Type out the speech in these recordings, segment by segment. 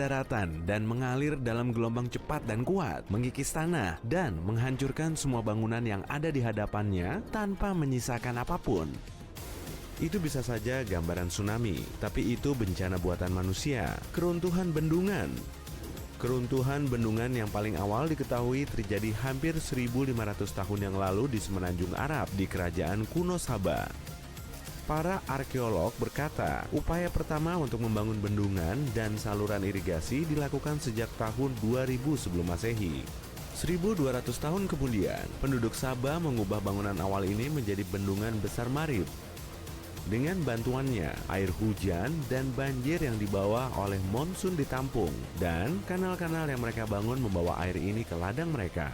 daratan dan mengalir dalam gelombang cepat dan kuat, mengikis tanah dan menghancurkan semua bangunan yang ada di hadapannya tanpa menyisakan apapun. Itu bisa saja gambaran tsunami, tapi itu bencana buatan manusia, keruntuhan bendungan. Keruntuhan bendungan yang paling awal diketahui terjadi hampir 1500 tahun yang lalu di semenanjung Arab di kerajaan kuno Sabah. Para arkeolog berkata, upaya pertama untuk membangun bendungan dan saluran irigasi dilakukan sejak tahun 2000 sebelum Masehi. 1200 tahun kemudian, penduduk Sabah mengubah bangunan awal ini menjadi bendungan besar Marib. Dengan bantuannya, air hujan dan banjir yang dibawa oleh monsun ditampung, dan kanal-kanal yang mereka bangun membawa air ini ke ladang mereka.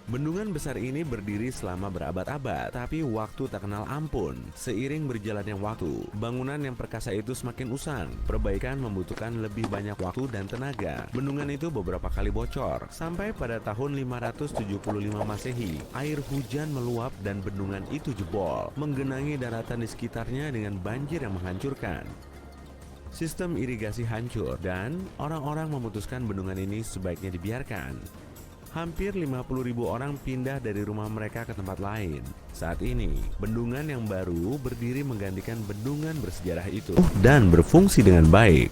Bendungan besar ini berdiri selama berabad-abad, tapi waktu tak kenal ampun. Seiring berjalannya waktu, bangunan yang perkasa itu semakin usang. Perbaikan membutuhkan lebih banyak waktu dan tenaga. Bendungan itu beberapa kali bocor. Sampai pada tahun 575 Masehi, air hujan meluap dan bendungan itu jebol, menggenangi daratan di sekitarnya dengan banjir yang menghancurkan. Sistem irigasi hancur dan orang-orang memutuskan bendungan ini sebaiknya dibiarkan. Hampir 50.000 orang pindah dari rumah mereka ke tempat lain. Saat ini, bendungan yang baru berdiri menggantikan bendungan bersejarah itu dan berfungsi dengan baik.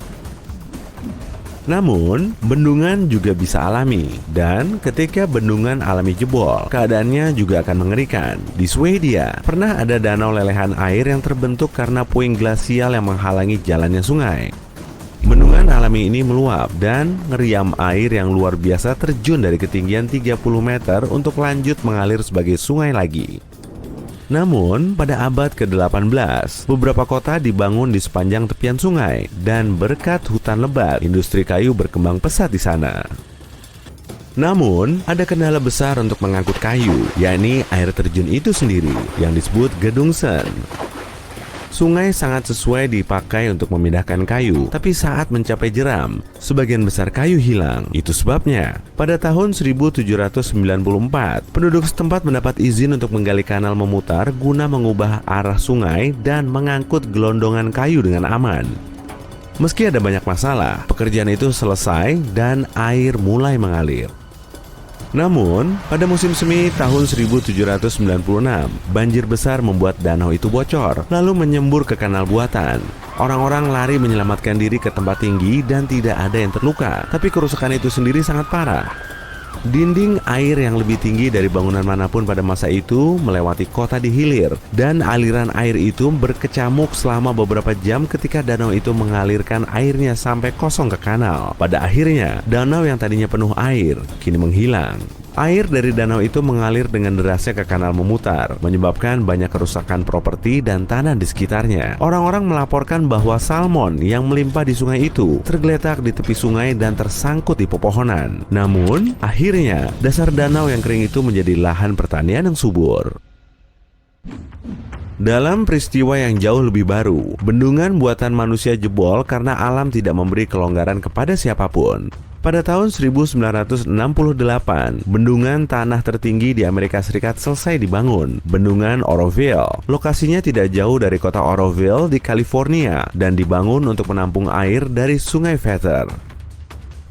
Namun, bendungan juga bisa alami, dan ketika bendungan alami jebol, keadaannya juga akan mengerikan. Di Swedia, pernah ada danau lelehan air yang terbentuk karena puing glasial yang menghalangi jalannya sungai. Bendungan alami ini meluap dan ngeriam air yang luar biasa terjun dari ketinggian 30 meter untuk lanjut mengalir sebagai sungai lagi. Namun, pada abad ke-18, beberapa kota dibangun di sepanjang tepian sungai, dan berkat hutan lebat, industri kayu berkembang pesat di sana. Namun, ada kendala besar untuk mengangkut kayu, yakni air terjun itu sendiri, yang disebut Gedungsen. Sungai sangat sesuai dipakai untuk memindahkan kayu, tapi saat mencapai jeram, sebagian besar kayu hilang. Itu sebabnya, pada tahun 1794, penduduk setempat mendapat izin untuk menggali kanal memutar guna mengubah arah sungai dan mengangkut gelondongan kayu dengan aman. Meski ada banyak masalah, pekerjaan itu selesai dan air mulai mengalir. Namun, pada musim semi tahun 1796, banjir besar membuat danau itu bocor, lalu menyembur ke kanal buatan. Orang-orang lari menyelamatkan diri ke tempat tinggi dan tidak ada yang terluka, tapi kerusakan itu sendiri sangat parah. Dinding air yang lebih tinggi dari bangunan manapun pada masa itu melewati kota di hilir, dan aliran air itu berkecamuk selama beberapa jam ketika danau itu mengalirkan airnya sampai kosong ke kanal. Pada akhirnya, danau yang tadinya penuh air kini menghilang. Air dari danau itu mengalir dengan derasnya ke kanal memutar, menyebabkan banyak kerusakan properti dan tanah di sekitarnya. Orang-orang melaporkan bahwa salmon yang melimpah di sungai itu tergeletak di tepi sungai dan tersangkut di pepohonan. Namun, akhirnya dasar danau yang kering itu menjadi lahan pertanian yang subur. Dalam peristiwa yang jauh lebih baru, bendungan buatan manusia jebol karena alam tidak memberi kelonggaran kepada siapapun. Pada tahun 1968, bendungan tanah tertinggi di Amerika Serikat selesai dibangun, Bendungan Oroville. Lokasinya tidak jauh dari kota Oroville di California dan dibangun untuk menampung air dari Sungai Feather.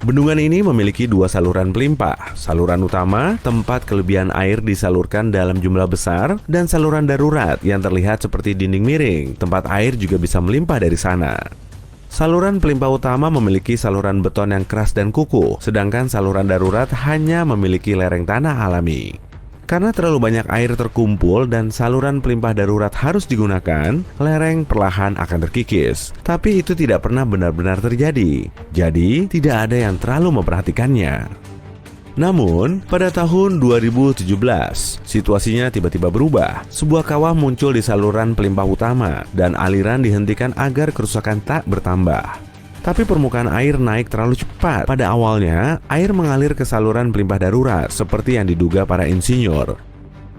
Bendungan ini memiliki dua saluran pelimpah. Saluran utama, tempat kelebihan air disalurkan dalam jumlah besar, dan saluran darurat yang terlihat seperti dinding miring. Tempat air juga bisa melimpah dari sana. Saluran pelimpah utama memiliki saluran beton yang keras dan kukuh, sedangkan saluran darurat hanya memiliki lereng tanah alami. Karena terlalu banyak air terkumpul dan saluran pelimpah darurat harus digunakan, lereng perlahan akan terkikis. Tapi itu tidak pernah benar-benar terjadi, jadi tidak ada yang terlalu memperhatikannya. Namun, pada tahun 2017, situasinya tiba-tiba berubah. Sebuah kawah muncul di saluran pelimpah utama, dan aliran dihentikan agar kerusakan tak bertambah. Tapi permukaan air naik terlalu cepat. Pada awalnya, air mengalir ke saluran pelimpah darurat, seperti yang diduga para insinyur.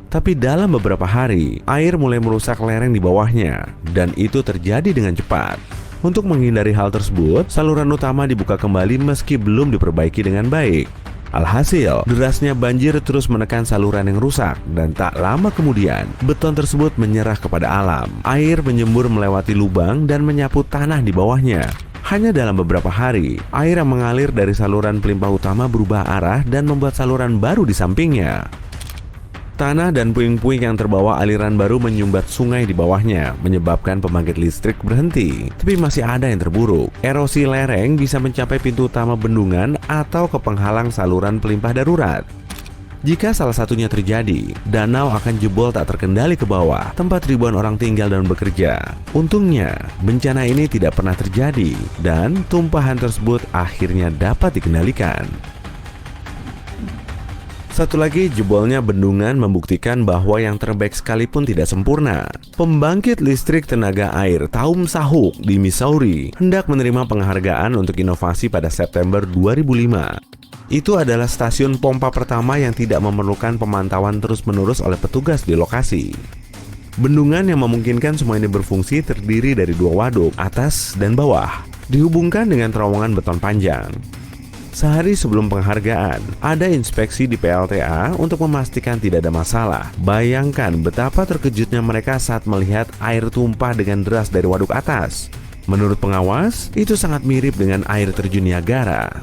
Tapi dalam beberapa hari, air mulai merusak lereng di bawahnya, dan itu terjadi dengan cepat. Untuk menghindari hal tersebut, saluran utama dibuka kembali meski belum diperbaiki dengan baik. Alhasil, derasnya banjir terus menekan saluran yang rusak, dan tak lama kemudian, beton tersebut menyerah kepada alam. Air menyembur melewati lubang dan menyapu tanah di bawahnya. Hanya dalam beberapa hari, air yang mengalir dari saluran pelimpah utama berubah arah dan membuat saluran baru di sampingnya. Tanah dan puing-puing yang terbawa aliran baru menyumbat sungai di bawahnya, menyebabkan pembangkit listrik berhenti. Tapi masih ada yang terburuk. Erosi lereng bisa mencapai pintu utama bendungan atau ke penghalang saluran pelimpah darurat. Jika salah satunya terjadi, danau akan jebol tak terkendali ke bawah, tempat ribuan orang tinggal dan bekerja. Untungnya, bencana ini tidak pernah terjadi, dan tumpahan tersebut akhirnya dapat dikendalikan. Satu lagi, jebolnya bendungan membuktikan bahwa yang terbaik sekalipun tidak sempurna. Pembangkit listrik tenaga air Taum Sahuk di Missouri hendak menerima penghargaan untuk inovasi pada September 2005. Itu adalah stasiun pompa pertama yang tidak memerlukan pemantauan terus-menerus oleh petugas di lokasi. Bendungan yang memungkinkan semua ini berfungsi terdiri dari 2 waduk, atas dan bawah, dihubungkan dengan terowongan beton panjang. Sehari sebelum penghargaan, ada inspeksi di PLTA untuk memastikan tidak ada masalah. Bayangkan betapa terkejutnya mereka saat melihat air tumpah dengan deras dari waduk atas. Menurut pengawas, itu sangat mirip dengan air terjun Niagara.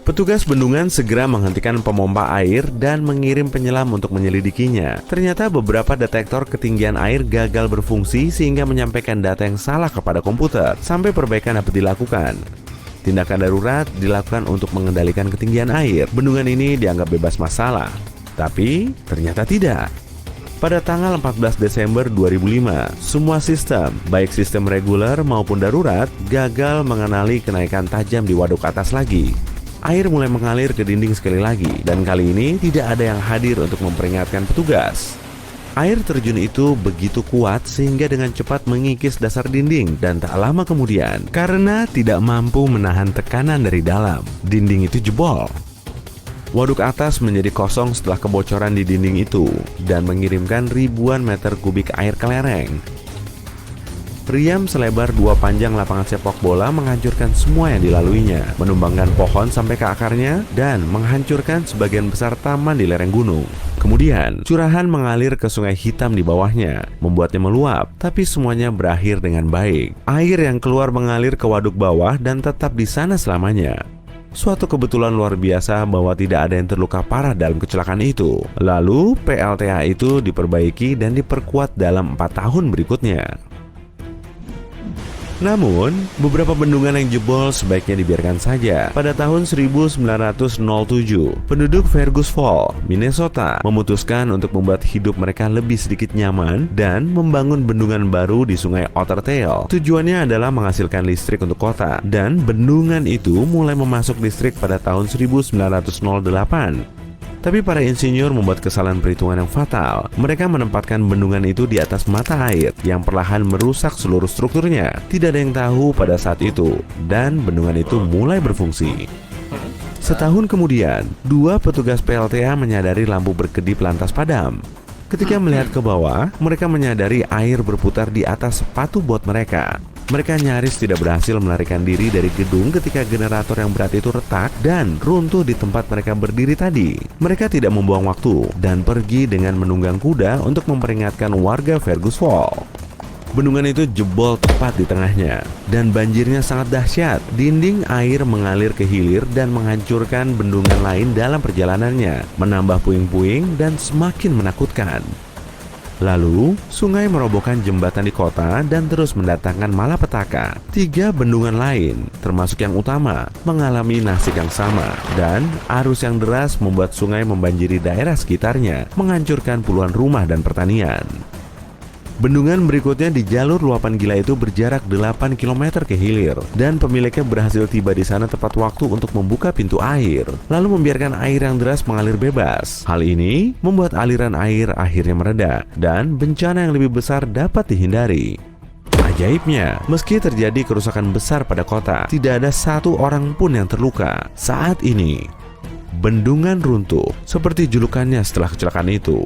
Petugas bendungan segera menghentikan pemompa air dan mengirim penyelam untuk menyelidikinya. Ternyata beberapa detektor ketinggian air gagal berfungsi sehingga menyampaikan data yang salah kepada komputer sampai perbaikan dapat dilakukan. Tindakan darurat dilakukan untuk mengendalikan ketinggian air. Bendungan ini dianggap bebas masalah, tapi ternyata tidak. Pada tanggal 14 Desember 2005, semua sistem, baik sistem reguler maupun darurat, gagal mengenali kenaikan tajam di waduk atas lagi. Air mulai mengalir ke dinding sekali lagi, dan kali ini tidak ada yang hadir untuk memperingatkan petugas. Air terjun itu begitu kuat sehingga dengan cepat mengikis dasar dinding, dan tak lama kemudian, karena tidak mampu menahan tekanan dari dalam, dinding itu jebol. Waduk atas menjadi kosong setelah kebocoran di dinding itu, dan mengirimkan ribuan meter kubik air ke lereng. Riam selebar 2 panjang lapangan sepak bola menghancurkan semua yang dilaluinya, menumbangkan pohon sampai ke akarnya, dan menghancurkan sebagian besar taman di lereng gunung. Kemudian, curahan mengalir ke sungai hitam di bawahnya, membuatnya meluap, tapi semuanya berakhir dengan baik. Air yang keluar mengalir ke waduk bawah dan tetap di sana selamanya. Suatu kebetulan luar biasa bahwa tidak ada yang terluka parah dalam kecelakaan itu. Lalu, PLTA itu diperbaiki dan diperkuat dalam 4 tahun berikutnya. Namun, beberapa bendungan yang jebol sebaiknya dibiarkan saja. Pada tahun 1907, penduduk Fergus Falls, Minnesota, memutuskan untuk membuat hidup mereka lebih sedikit nyaman dan membangun bendungan baru di sungai Otter Tail. Tujuannya adalah menghasilkan listrik untuk kota, dan bendungan itu mulai memasuk listrik pada tahun 1908. Tapi para insinyur membuat kesalahan perhitungan yang fatal. Mereka menempatkan bendungan itu di atas mata air yang perlahan merusak seluruh strukturnya. Tidak ada yang tahu pada saat itu, dan bendungan itu mulai berfungsi. Setahun kemudian, 2 petugas PLTA menyadari lampu berkedip lantas padam. Ketika melihat ke bawah, mereka menyadari air berputar di atas sepatu bot mereka. Mereka nyaris tidak berhasil melarikan diri dari gedung ketika generator yang berat itu retak dan runtuh di tempat mereka berdiri tadi. Mereka tidak membuang waktu dan pergi dengan menunggang kuda untuk memperingatkan warga Fergus Falls. Bendungan itu jebol tepat di tengahnya, dan banjirnya sangat dahsyat. Dinding air mengalir ke hilir dan menghancurkan bendungan lain dalam perjalanannya, menambah puing-puing dan semakin menakutkan. Lalu, sungai merobohkan jembatan di kota dan terus mendatangkan malapetaka. 3 bendungan lain, termasuk yang utama, mengalami nasib yang sama, dan arus yang deras membuat sungai membanjiri daerah sekitarnya, menghancurkan puluhan rumah dan pertanian. Bendungan berikutnya di jalur luapan gila itu berjarak 8 km ke hilir, dan pemiliknya berhasil tiba di sana tepat waktu untuk membuka pintu air, lalu membiarkan air yang deras mengalir bebas. Hal ini membuat aliran air akhirnya mereda, dan bencana yang lebih besar dapat dihindari. Ajaibnya, meski terjadi kerusakan besar pada kota, tidak ada satu orang pun yang terluka. Saat ini, bendungan runtuh, seperti julukannya setelah kecelakaan itu.